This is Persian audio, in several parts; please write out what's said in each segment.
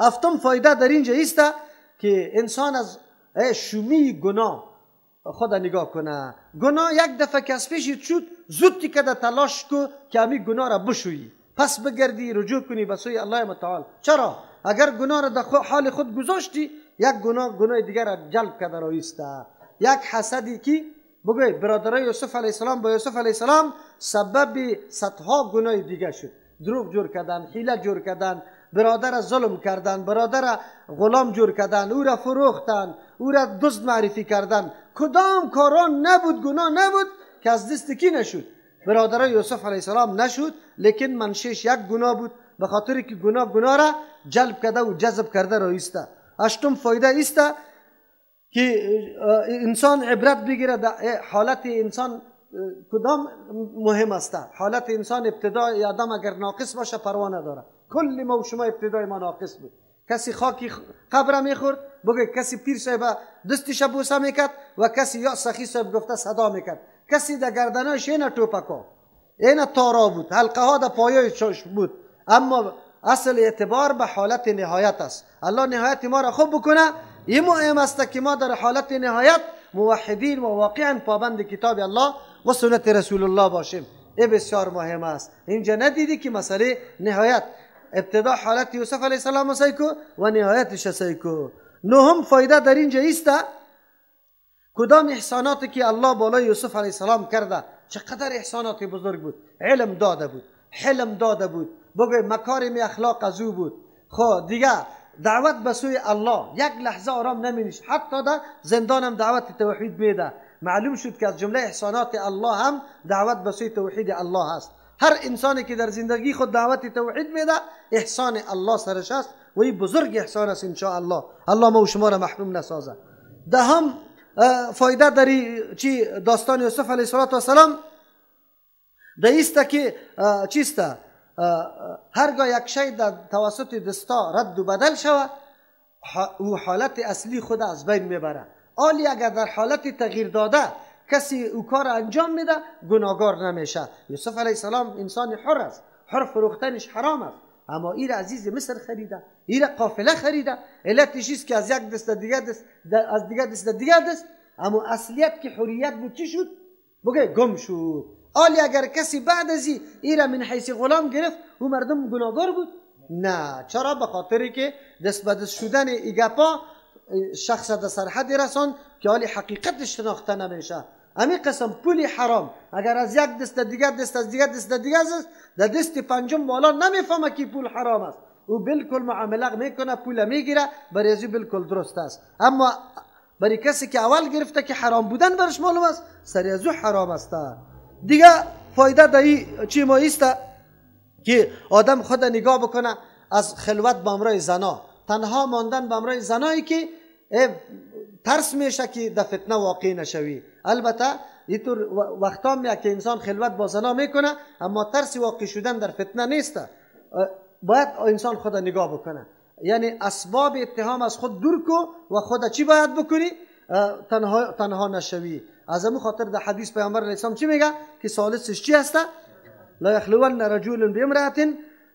هفتم فایده در اینجا است که انسان از شومی گناه خود نگاه کنه. گناه یک دفعه که از پیشت شد زودی که تلاش کو که همین گناه را بشویی، پس بگردی رجوع کنی به سوی الله متعال. چرا؟ اگر گناه را در حال خود گذاشتی، یک گناه دیگر را جلب کرده رایسته. یک حسدی که بگوی برادرای یوسف علیه السلام با یوسف علیه السلام سبب صدها گناه دیگه شد. دروغ جور کردن، حیله جور کردن، برادر ظلم کردن، برادر غلام جور کردن، او را فروختن، او را دزد معرفی کردن. کدام کاران نبود، گناه نبود که از دست کی نشد؟ برادرای یوسف علیه السلام نشد، لیکن منشش یک گناه بود، به خاطر که گناه را جلب کرده و جذب کرده رایسته. هشتم فایده است که انسان عبرت بگیره در حالت انسان کدام مهم است. حالت انسان ابتدای آدم اگر ناقص باشه پروا نداره. کل ما و شما ابتدای ما ناقص بود. کسی خاکی قبر میخورد، بگه کسی پیر صاحب دستش بوسه میکرد و کسی یا سخی صاحب گفته صدا میکرد. کسی در گردنش اینا توپکا، اینا تارا بود، حلقه ها در پایه چشم بود. اما اصل اعتبار به حالت نهایت است. الله نهایت ما را خوب بکنه. این مهم است که ما در حالت نهایت موحدین و واقعا پابند کتاب الله و سنت رسول الله باشیم. این بسیار مهم است. اینجا ندیدی که مسئله نهایت ابتدا حالت یوسف علیه السلام سیکو و نهایتش سیکو. نهم فایده در اینجا است کدام احساناتی که الله بالای یوسف علیه السلام کرده. چقدر احسانات بزرگ بود. علم داده بود، حلم داده بود، بگوی مکارم اخلاق از او بود. خب دیگه دعوت به سوی الله یک لحظه آرام نمینیش، حتی در زندان هم دعوت توحید میده. معلوم شد که از جمله احسانات الله هم دعوت به سوی توحید الله هست. هر انسانی که در زندگی خود دعوت توحید میده احسان الله سرش است و این بزرگ احسان است ان شاء الله. الله ما و شما را محروم نسازه. دهم فایده در چی داستان یوسف علیه السلام در است که چیست؟ هرگاه یک شی در توسط دستا رد و بدل شود او حالت اصلی خود از بین میبره. حالی اگر در حالت تغییر داده کسی او کار انجام میده گناهگار نمیشه. یوسف علیه السلام انسان حر است، حر فروختنش حرام است، اما این عزیز مصر خریده، این قافله خریده. علتش است که از یک دست دیگه دست از دیگه دست دیگه دست، اما اصلیت که حریت بود چی شد؟ بگه گم شد. حالی اگر کسی بعد از این را من حیث غلام گرفت او مردم گناهگار بود؟ نه. چرا؟ به خاطری که دست به دست شدن ایگپا شخص در سرحد رسان که حالی حقیقتش شناخته نمیشه. همین قسم پول حرام اگر از یک دست دیگه دست از دیگه دست دیگه است، در دست پنجم بالا نمیفهمه که پول حرام است، او بالکل معامله میکنه، پول میگیره، برای ازی بالکل درست است. اما برای کسی که اول گرفته که حرام بودن برش معلوم است، سری از او حرام است. دیگه فایده در چی ما است که آدم خود نگاه بکنه از خلوت با امرای زنا، تنها ماندن با امرای زنایی که ترس میشه که در فتنه واقع نشوی. البته اینطور وقتا میاد که انسان خلوت با زنا میکنه اما ترس واقع شدن در فتنه نیست. باید انسان خود نگاه بکنه، یعنی اسباب اتهام از خود دور کو و خود چی باید بکنی؟ تنها نشوی. از همون خاطر در حدیث پیامبر علیه السلام چی میگه که ثالثش چی هسته؟ لا یخلون رجل بامرأة،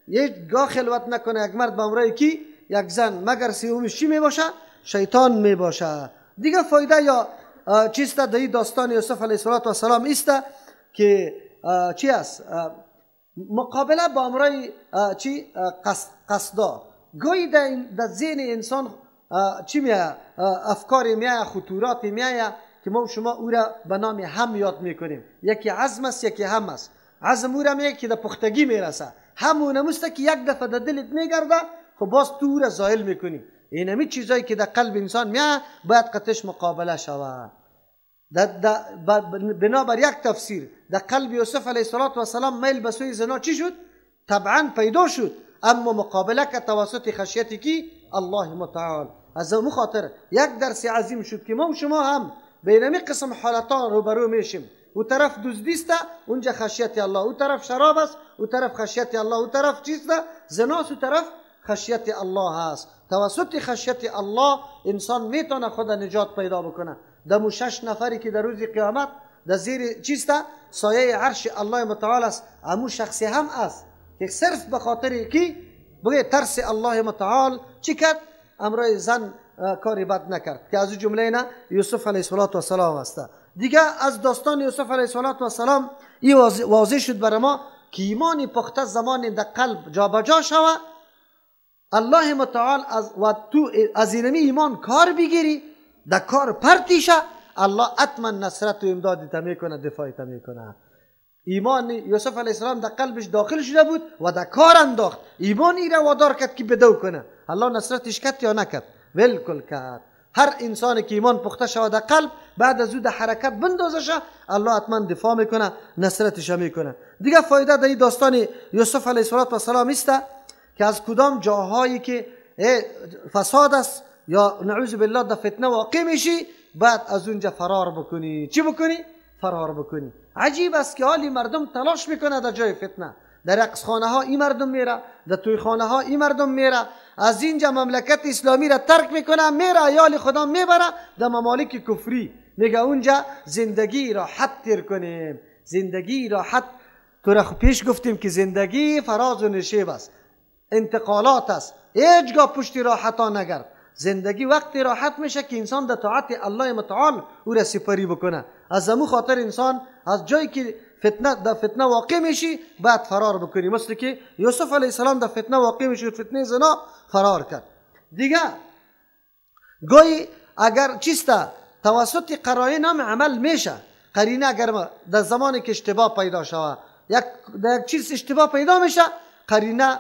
یک گاه خلوت نکنه یک مرد با امرأتی کی؟ یک زن، مگر سومش چی میباشه؟ شیطان میباشه. دیگه فایده یا چیست در این داستان یوسف علیه السلام است که چی است؟ مقابله با امرای چی؟ قصدا. گاهی در ذهن انسان چی میایه؟ افکاری میایه، خطورات میایه که ما و شما او را به نام هم یاد میکنیم. یکی عزم است، یکی هم است. عزم او را میگه که در پختگی میرسه، همون است که یک دفعه در دلت میگرده خب باز تو او را زائل میکنی. این همی چیزایی که در قلب انسان میایه باید قطعش مقابله شود. بنابر یک تفسیر در قلب یوسف علیه السلام میل به سوی زنا چی شد؟ طبعا پیدا شد، اما مقابله که توسط خشیتی کی؟ الله متعال. از اون خاطر یک درس عظیم شد که ما و شما هم بینمی قسم حالتان روبرو میشیم. او طرف دزدیست، اونجا خشیت الله، او طرف شراب است، او طرف خشیت الله، او طرف چیست؟ زناست، او طرف خشیت الله هست. توسط خشیت الله انسان میتونه خود نجات پیدا بکنه. دمو 6 نفری که در روز قیامت در زیر چیست؟ سایه عرش الله متعال است، همون شخصی هم است که صرف به خاطر کی بگه ترس الله متعال چی کرد؟ امرای زن کاری بد نکرد که از جمله نه یوسف علیه السلام است. دیگه از داستان یوسف علیه السلام این واضح شد برای ما که ایمان پخته زمان در قلب جابجا شوه، الله متعال و تو از اینمی ایمان کار بگیری، در کار پرتیشه، الله حتما نصرت و امدادت میکنه، دفاعت میکنه. ایمان یوسف علیه السلام در قلبش داخل شده بود و در کار انداخت، ایمان ای را وادار کرد که بدو کنه. الله نصرتش کرد یا نکرد؟ بالکل کرد. هر انسانی که ایمان پخته شود در قلب، بعد از او در حرکت بندازشه، الله حتما دفاع میکنه، نصرتش میکنه. دیگه فایده در این داستان یوسف علیه السلام است که از کدام جاهایی که فساد است یا نعوذ بالله در فتنه واقع میشی، بعد از اونجا فرار بکنی. چی بکنی؟ فرار بکنی. عجیب است که حالی مردم تلاش میکنه در جای فتنه، در رقص خانه ها این مردم میره، در توی خانه ها این مردم میره، از اینجا مملکت اسلامی را ترک میکنه، میره ایال خدا میبره در ممالک کفری، میگه اونجا زندگی راحت تیر کنیم. زندگی راحت، تو را پیش گفتیم که زندگی فراز و نشیب است، انتقالات است، هیچگاه پشت راحتا نگرد. زندگی وقتی راحت میشه که انسان در طاعت الله متعال او را سپری بکنه. از همون خاطر انسان از جایی که فتنه واقع میشی بعد فرار بکنی، مثل که یوسف علیه السلام در فتنه واقع میشد، فتنه زنا، فرار کرد. دیگه گویی اگر چیستا توسط قرائن هم عمل میشه. قرینه اگر در زمانی که اشتباه پیدا شود، یک چیز اشتباه پیدا میشه، قرینه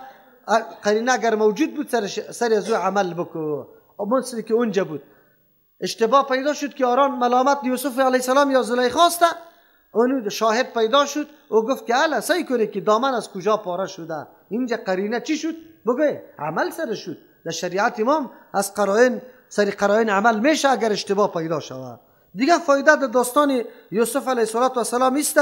اگر موجود بود سر از او عمل بکو. مثل که اونجا بود اشتباه پیدا شد که آران ملامت یوسف علیه السلام یا زلیخا است، اون شاهد پیدا شد و گفت که الا سعی کنه که دامن از کجا پاره شده. اینجا قرینه چی شد؟ بگه عمل سر شد. در شریعت امام از قرائن، سر قرائن عمل میشه اگر اشتباه پیدا شود. دیگه فایده در داستان یوسف علیه السلام است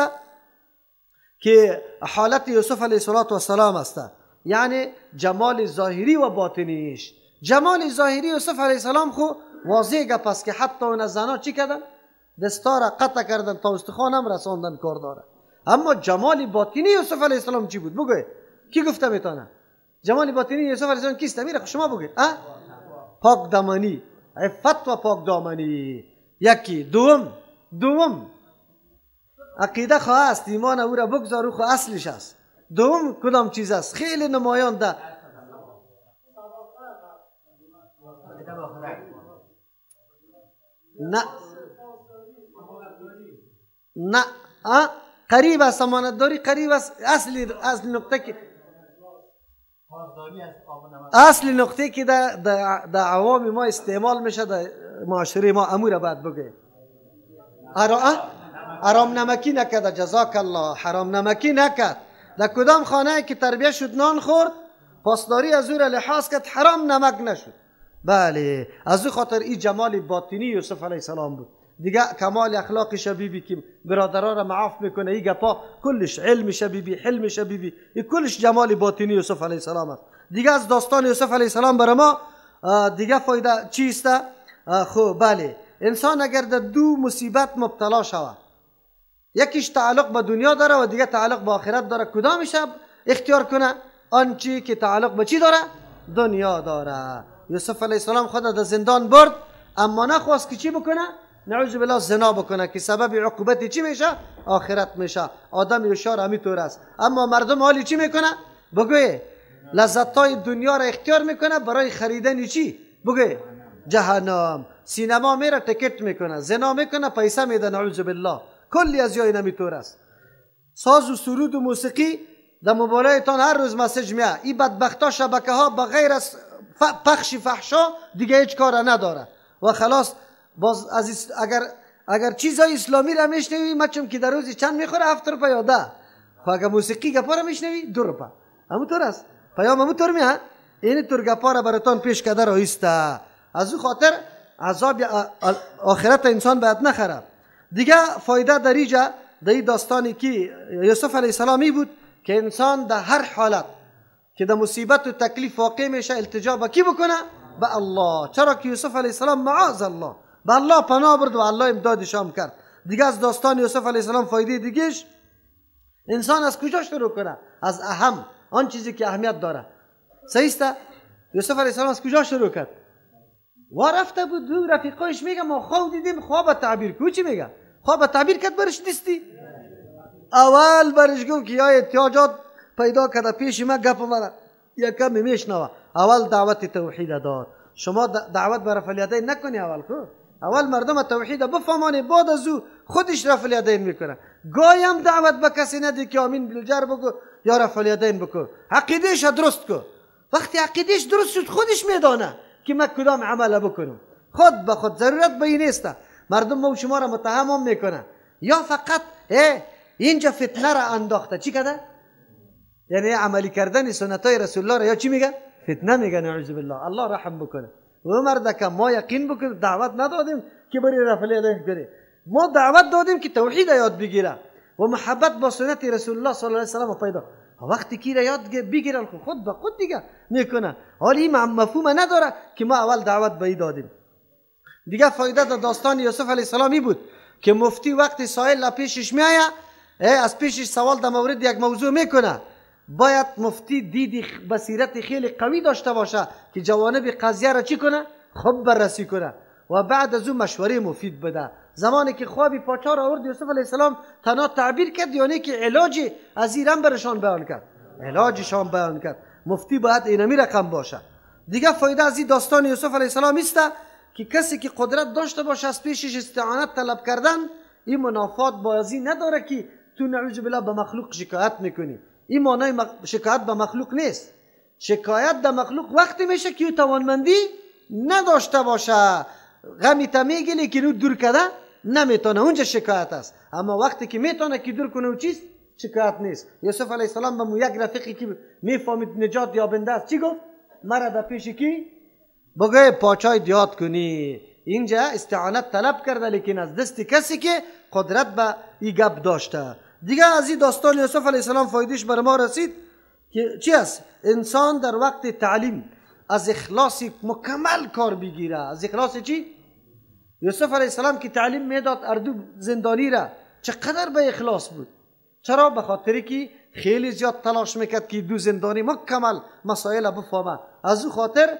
که حالت یوسف علیه السلام است، یعنی جمال ظاهری و باطنیش. جمال ظاهری یوسف علیه السلام خو واضح گپ است که حتی اون زنا چی کردن؟ دستا را قطع کردن تا استخوان هم رساندن کار داره. اما جمال باطنی یوسف علیه السلام چی بود؟ بگوی کی گفته میتونه؟ جمال باطنی یوسف علیه السلام کیست؟ میره شما بگید. پاک دامنی، عفت و پاک دامنی. یکی. دوم عقیده خواه است، ایمان او را بگذارو، خو اصلش است. دوم کدام چیز است خیلی نمایان ده؟ نه قریب است، امانتداری قریب است. اصل نقطه که در عوام ما استعمال میشه، در معاشره ما امور بعد بگه حرام نمکی نکرد. جزاک الله. حرام نمکی نکرد. در کدام خانه که تربیه شد نان خورد، پاسداری از او را لحاظ کرد، حرام نمک نشد. بله، از او خاطر این جمال باطنی یوسف علیه السلام بود. دیگه کمال اخلاق شبیبی که برادرها را معاف میکنه، این گپا کلش علم شبیبی، حلم شبیبی، این کلش جمال باطنی یوسف علیه السلام است. دیگه از داستان یوسف علیه السلام برای ما دیگه فایده چیست؟ خب بله، انسان اگر در دو مصیبت مبتلا شود، یکیش تعلق به دنیا داره و دیگه تعلق به آخرت داره، کدامش اختیار کنه؟ آنچه که تعلق به چی داره؟ دنیا داره. یوسف علیه السلام خود در زندان برد، اما نخواست که چی بکنه؟ نعوذ بالله زنا بکنه که سبب عقوبت چی میشه؟ آخرت میشه. آدم یوشار همینطور است. اما مردم حالی چی میکنه؟ بگوی لذتای دنیا را اختیار میکنه برای خریدن چی؟ بگوی جهنم. سینما میره تکت میکنه، زنا میکنه، پیسه میده. نعوذ بالله. کلی از یای نمیطور است. ساز و سرود و موسیقی در موبایلتان هر روز مسیج میاد. این بدبختا شبکه ها بغیر از پخش فحشا دیگه هیچ کار نداره و خلاص. باز از اگر چیزای اسلامی را میشنوی، مچم که در روزی چند میخوره؟ 7 روپه یا 10. خب اگر موسیقی گپا را میشنوی 2 روپه. همونطور است. پیام همونطور میاد. این طور گپا را براتان پیش کرده رایسته. از او خاطر عذاب آخرت انسان باید نخره. دیگه فایده در اینجا در این داستانی که یوسف علیه السلامی بود که انسان در هر حالت که در مصیبت و تکلیف واقع میشه التجا به کی بکنه؟ به الله. چرا که یوسف علیه السلام معاذ الله به الله پناه برد و الله امدادش هم کرد. دیگه از داستان یوسف علیه السلام فایده دیگهش، انسان از کجا شروع کنه؟ از اهم، آن چیزی که اهمیت داره. صحیح است. یوسف علیه السلام از کجا شروع کرد؟ و رفته بود دو رفیقایش میگه ما خواب دیدیم، خواب تعبیر کو. چی میگه؟ خواب تعبیر کرد برش دیستی. اول برش گفت که یا احتیاجات پیدا کرده پیش ما گپ مرا یکم میشنوه. اول دعوت توحید داد. شما دعوت بر رفع الیدین نکنی اول کو. اول مردم توحید بفهمانی، بعد از او خودش رفع الیدین میکنه. گایم دعوت به کسی ندی که آمین بالجر بگو یا رفع الیدین بکن. عقیدهش درست کو. وقتی عقیدهش درست شد خودش میدانه که من کدام عمل بکنم. خود به خود ضرورت به این نیست مردم ما شما را متهم میکنه یا فقط اینجا فتنه را انداخته. چی کرده؟ یعنی عملی کردن سنتای رسول الله را یا چی میگه؟ فتنه میگه. نعوذ بالله. الله رحم بکنه. و مرد که ما یقین بکنیم دعوت ندادیم که بری رفع الیدین کنی. ما دعوت دادیم که توحید یاد بگیره و محبت با سنت رسول الله صلی الله علیه و سلم پیدا. وقتی که یاد بگیرن خود به خود دیگه میکنه. حالا این مفهوم نداره که ما اول دعوت به این دادیم. دیگه فایده داستان یوسف علیه السلام بود که مفتی وقتی سائل پیشش میایه از پیشش سوال در مورد یک موضوع میکنه، باید مفتی دیدی بصیرت خیلی قوی داشته باشه که جوانب قضیه را چی کنه؟ خوب بررسی کنه و بعد از اون مشوره مفید بده. زمانی که خوابی پاچا را آورد یوسف علیه السلام تنها تعبیر کرد یعنی که علاج از ایران برشان بیان کرد، علاجشان بیان کرد. مفتی باید اینمی رقم باشه. دیگه فایده از این داستان یوسف علیه السلام است که کسی که قدرت داشته باشه از پیشش استعانت طلب کردن این منافات بازی نداره که تو نعوذ بالله به مخلوق شکایت میکنی. این معنای شکایت به مخلوق نیست. شکایت به مخلوق وقتی میشه که توانمندی نداشته باشه، غمی تا میگه لیکن او دور کرده نمیتونه، اونجا شکایت است. اما وقتی که میتونه که دور کنه او چیست؟ شکایت نیست. یوسف علیه السلام به مو یک رفیقی که میفهمید نجات یابنده است چی گفت؟ مرا در پیش کی بگه پاچای دیاد کنی. اینجا استعانت طلب کرده لیکن از دست کسی که قدرت به این گپ داشته. دیگه از این داستان یوسف علیه السلام فایدهش بر ما رسید که چی است؟ انسان در وقت تعلیم از اخلاص مکمل کار بگیره. از اخلاص چی؟ یوسف علیه السلام که تعلیم میداد اردو زندانی را چقدر به اخلاص بود. چرا؟ به خاطری که خیلی زیاد تلاش میکرد که دو زندانی مکمل مسائل بفهمه. از او خاطر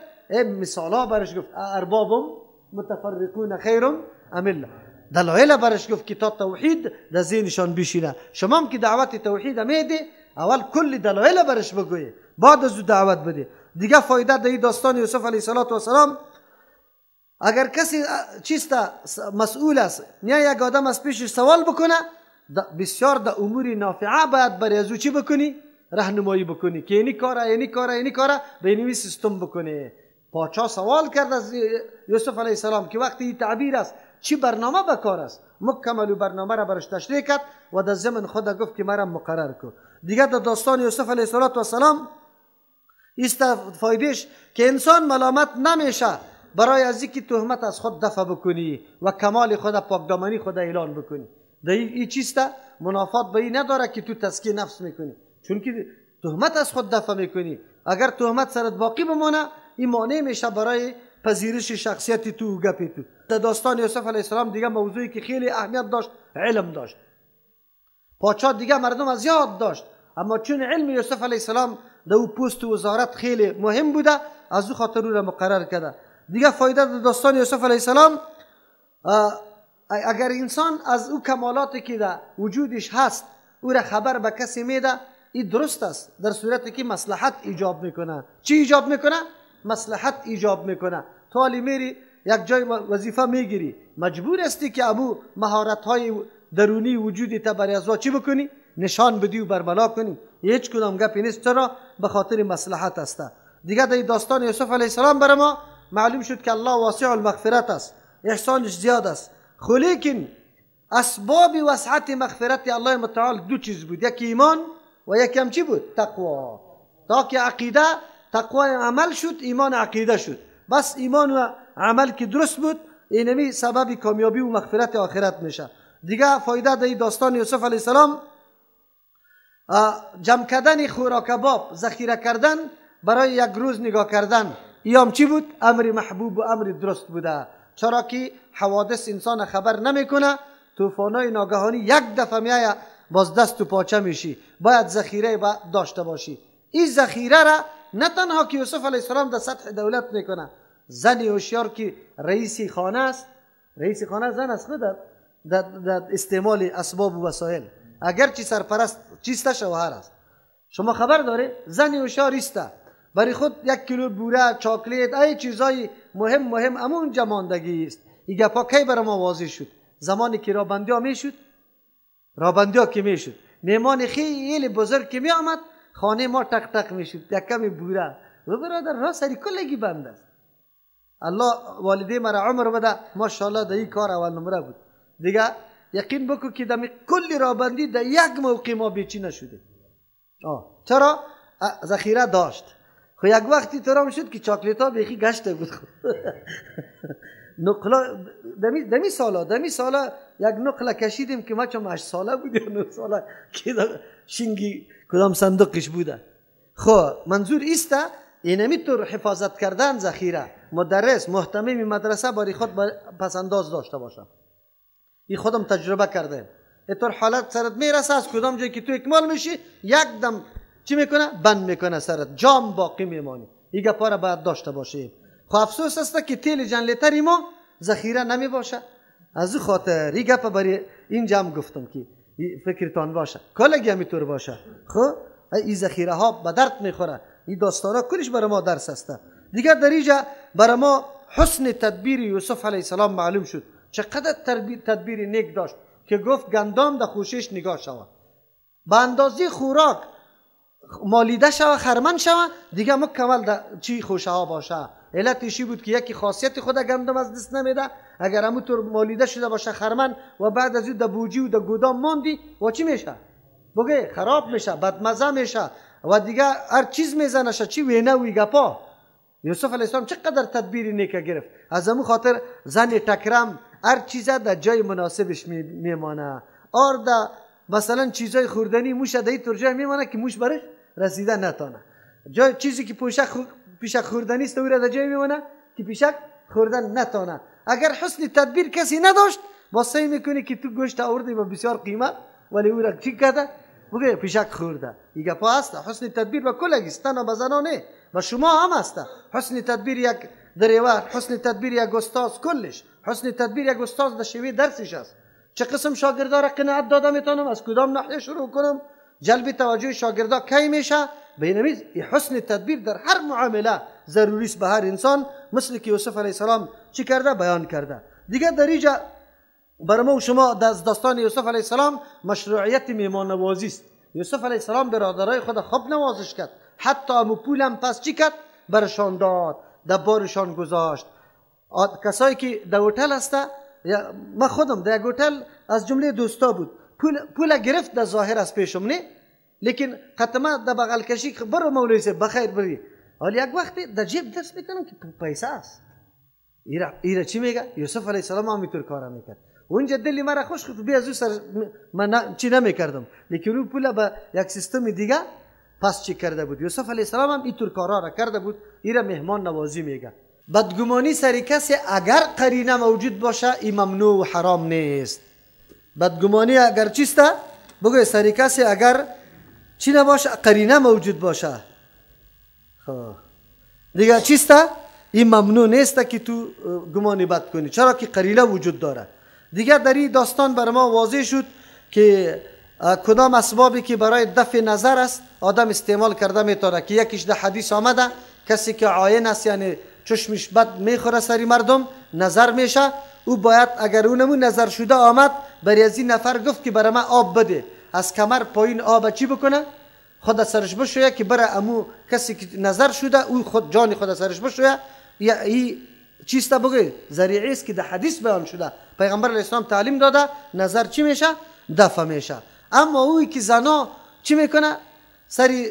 مثالا برش گفت اربابم متفرقون خیرم ام الله. دلایل برش گفت که تا توحید در ذهنشان بشینه. شما هم که دعوت توحید میده اول کل دلایل برش بگویه بعد از دعوت بده. دیگه فایده در این داستان یوسف علیه السلام اگر کسی چیستا مسئول است یا یک آدم از پیشش سوال بکنه بسیار در امور نافعه باید برای ازو چی بکنی؟ راهنمایی بکنی که اینی کاره به اینی سیستم بکنه. پاچا سوال کرد از یوسف علیه السلام که وقتی تعبیر است چی برنامه بکار است؟ مکمل برنامه را برش تشریح کرد و در ضمن خود گفت که مرا مقرر کن. دیگه در داستان یوسف علیه السلام است فایدهش که انسان ملامت نمیشه برای از اینکه تهمت از خود دفع بکنی و کمال خود پاکدامنی خود اعلان بکنی. در این چیست؟ منافات به این نداره که تو تزکیه نفس میکنی، چون که تهمت از خود دفع میکنی. اگر تهمت سرت باقی بمانه این مانع میشه برای پذیرش شخصیت تو و گپی تو. در داستان یوسف علیه السلام دیگه موضوعی که خیلی اهمیت داشت علم داشت. پادشاه دیگه مردم از یاد داشت اما چون علم یوسف علیه السلام در او پست و وزارت خیلی مهم بوده از او خاطر او را مقرر کرده. دیگه فایده در داستان یوسف علیه السلام اگر انسان از او کمالاتی که در وجودش هست او را خبر به کسی میده این درست است در صورتی که مصلحت ایجاب میکنه. چی ایجاب میکنه؟ مصلحت ایجاب میکنه. تو حالی میری یک جای وظیفه میگیری مجبور هستی که ابو مهارت های درونی وجودی تا برای ازوا چی بکنی؟ نشان بدی و برملا کنی. هیچ کدام گپی نیست. چرا؟ به خاطر مصلحت است. دیگه در داستان یوسف علیه السلام برای ما معلوم شد که الله واسع المغفرت است، احسانش زیاد است. لیکن اسباب وسعت مغفرت الله متعال دو چیز بود، یکی ایمان و یکی هم چی بود؟ تقوا. تا که عقیده تقوای عمل شد ایمان عقیده شد. بس ایمان و عمل که درست بود اینمی سبب کامیابی و مغفرت آخرت میشه. دیگه فایده در داستان یوسف علیه السلام جمع کردن خوراک کباب، ذخیره کردن برای یک روز نگاه کردن، ایام چی بود؟ امر محبوب و امر درست بوده. چرا که حوادث انسان خبر نمیکنه، طوفانای ناگهانی یک دفعه میایه باز دست و پاچه میشی، باید ذخیره داشته باشی. این ذخیره را نه تنها که یوسف علیه السلام در سطح دولت میکنه، زن هوشیار که رئیس خانه است، رئیس خانه زن است در استعمال اسباب و وسایل، اگرچه سرپرست چیسته شوهر است. شما خبر داره زن هوشیار است برای خود 1 کیلو بوره، چاکلیت، ای چیزای مهم امون ماندگی است. این گپا کی برای ما واضح شد؟ زمانی که رابندی ها میشد، رابندی ها که میشد، میمان خیلی بزرگ که می آمد خانه ما تق تق میشد، یک کمی بوره و برادر را سری کلگی بند است. الله والده مرا عمر بده، ماشاءالله در این کار اول نمره بود. دیگه یقین بکو که دمی کلی رابندی در یک موقع ما بیچی نشده. چرا؟ ذخیره داشت. خو یک وقتی طورم شد که چاکلیت ها بیخی گشته بود. نقلا دمی سالا یک نقله کشیدیم که ما چون 8 ساله بود یا 9 ساله که شینگی کدام صندوقش بوده. خب منظور ایسته اینمی طور حفاظت کردن ذخیره، مدرس محتمم مدرسه برای خود پسنداز داشته باشه. این خودم تجربه کردم. اینطور حالت سرت میرسه از کدام جایی که تو اکمال میشی یک دم چی میکنه؟ بند میکنه سرت، جام باقی میمانی. این گپا را باید داشته باشیم. خب افسوس است که تیل جنریتری ما ذخیره نمی باشه. از او خاطر این گپ برای این جمع گفتم که فکرتان باشه، کلگی همیطور باشه. خب این ذخیره ها به درد میخوره. این داستانا کلش برای ما درس است. دیگر در اینجا برای ما حسن تدبیر یوسف علیه السلام معلوم شد. چقدر تدبیر نیک داشت که گفت گندام در خوشش نگاه شود، به اندازه خوراک مالیده شود، خرمن شود، دیگه مکمل در چی خوشه ها باشه. علتشی بود که یکی خاصیت خود گندم از دست نمیده، اگر همونطور مالیده شده باشه خرمن و بعد از اون در بوجی و در گودام ماندی و چی میشه؟ بگه خراب میشه، بدمزه میشه و دیگه هر چیز میزنه چی وینه وی گپا. یوسف علیه السلام چقدر تدبیر نیک گرفت. از همون خاطر زن تکرم هر چیز در جای مناسبش میمانه. آر در مثلا چیزای خوردنی موش در اینطور جای میمانه که موش برش رسیده نتانه. جای چیزی که پیشک خوردنی است او را در جای میمانه که پیشک خوردن نتانه. اگر حسن تدبیر کسی نداشت واسه میکنی که تو گوشت آوردی با بسیار قیمت ولی او را چی کرده؟ بگه پیشک خورده. این گپا است. حسن تدبیر با کلگی است، نه به زنانه، و شما هم است. حسن تدبیر یک دریور، حسن تدبیر یک استاد، کلش حسن تدبیر یک استاد در شیوه درسش است. چه قسم شاگردا را قناعت داده میتونم، از کدام ناحیه شروع کنم، جلب توجه شاگردا کی میشه. بینمیز حسن تدبیر در هر معامله ضروری است به هر انسان، مثل که یوسف علیه السلام چی کرده بیان کرده. دیگه در اینجا برای ما و شما داستان یوسف علیه السلام مشروعیت میهمان نوازی است. یوسف علیه السلام برادرای خود خوب نوازش کرد، حتی امو پولم پس چی کرد؟ برشان داد، در بارشان گذاشت. کسایی که در هتل هسته، ما خودم در یک هتل از جمله دوستا بود، پول گرفت در ظاهر از پیشم نه، لیکن ختمه در بغل کشی برو مولوی صاحب بخیر بری، ولی یک وقتی در جیب دست میکنم که پیسه است. ایرا چی میگه؟ یوسف علیه السلام هم اینطور کارا میکرد. اونجا دلی مرا خوش خود بیا زو سر من چی نمیکردم، لیکن اون پول به یک سیستم دیگه پس چی کرده بود. یوسف علیه السلام هم اینطور کارا را کرده بود. ایرا مهمان نوازی میگه. بدگمانی سر کسی اگر قرینه موجود باشه این ممنوع و حرام نیست. بدگمانی اگر چیسته؟ بگوی سر کسی اگر چی نباشه؟ قرینه موجود باشه. دیگه چیسته؟ این ممنوع نیست که تو گمانی بد کنی، چرا که قرینه وجود داره. دیگر در این داستان بر ما واضح شد که کدام اسبابی که برای دفع نظر است آدم استعمال کرده میتونه، که یکیش در حدیث آمده کسی که عاین است، یعنی چشمش بد میخوره سری مردم نظر میشه، او باید اگر اونمون نظر شده آمد برای از این نفر گفت که برای من آب بده، از کمر پایین آب چی بکنه؟ خود سرش بشویه که برای امو کسی که نظر شده او خود جان خود سرش بشویه. یا این چیستا بگه ذریعه است که در حدیث بیان شده، پیغمبر علیه السلام تعلیم داده نظر چی میشه؟ دفع میشه. اما اوی که زنا چی میکنه؟ سری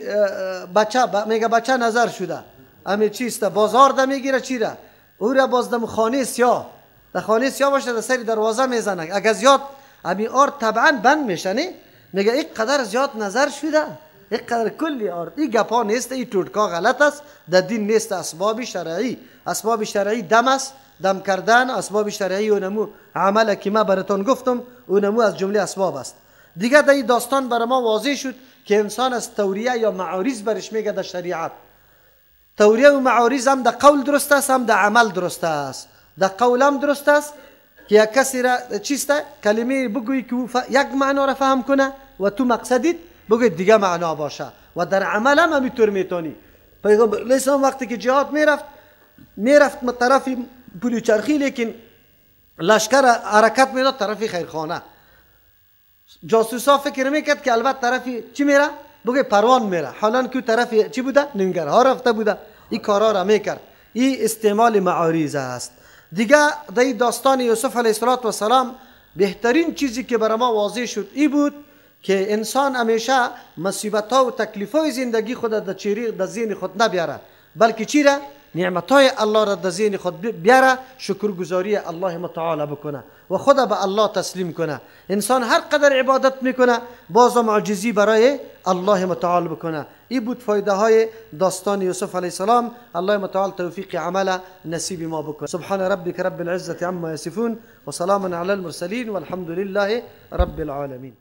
بچه میگه بچه نظر شده، امی چیستا بازار ده میگیره چی را؟ او را باز دم خانه سیاه، در خانه سیاه باشه در سری دروازه میزنه، اگر زیاد امی آر طبعا بند میشه نه؟ میگه یک قدر زیاد نظر شده، یک قدر کلی آرد. این گپا نیست، این توٹکا غلط است، در دین نیست. اسباب شرعی، اسباب شرعی دم است، دم کردن، اسباب شرعی اونمو عمل که ما براتون گفتم اونمو از جمله اسباب است. دیگه در این داستان برای ما واضح شد که انسان از توریه یا معارض برش میگه در شریعت. توریه و معارض هم در قول درست است، هم در عمل درست است. در قول هم درست است که یک کسی را چیست کلمه بگویی که یک معنا را فهم کنه و تو مقصدیت بگوی دیگه معنا باشه. و در عمل هم همینطور میتونی. پیغمبر علیه السلام وقتی که جهاد میرفت طرف پول چرخی، لیکن لشکر حرکت میداد طرف خیرخانه. جاسوسا فکر میکرد که البته طرفی چی میره؟ بگه پروان میره، حالا که طرف چی بوده؟ ننگرهار رفته بوده. این کارا را میکرد. این استعمال معارض است. دیگه در داستان یوسف علیه السلام بهترین چیزی که برای ما واضح شد این بود که انسان همیشه مصیبت ها و تکلیف های زندگی خود در ذهن خود نبیاره، بلکه چی را؟ نعمت های الله را در ذهن خود بیاره، شکرگزاری الله متعال بکنه و خود به الله تسلیم کنه. انسان هر قدر عبادت میکنه بازم عاجزی برای الله متعال بکنه. این بود فایده های داستان یوسف علیه السلام. الله متعال توفیق عمل نصیب ما بکنه. سبحان ربک رب العزة عما یصفون و سلام علی المرسلین والحمد لله رب العالمین.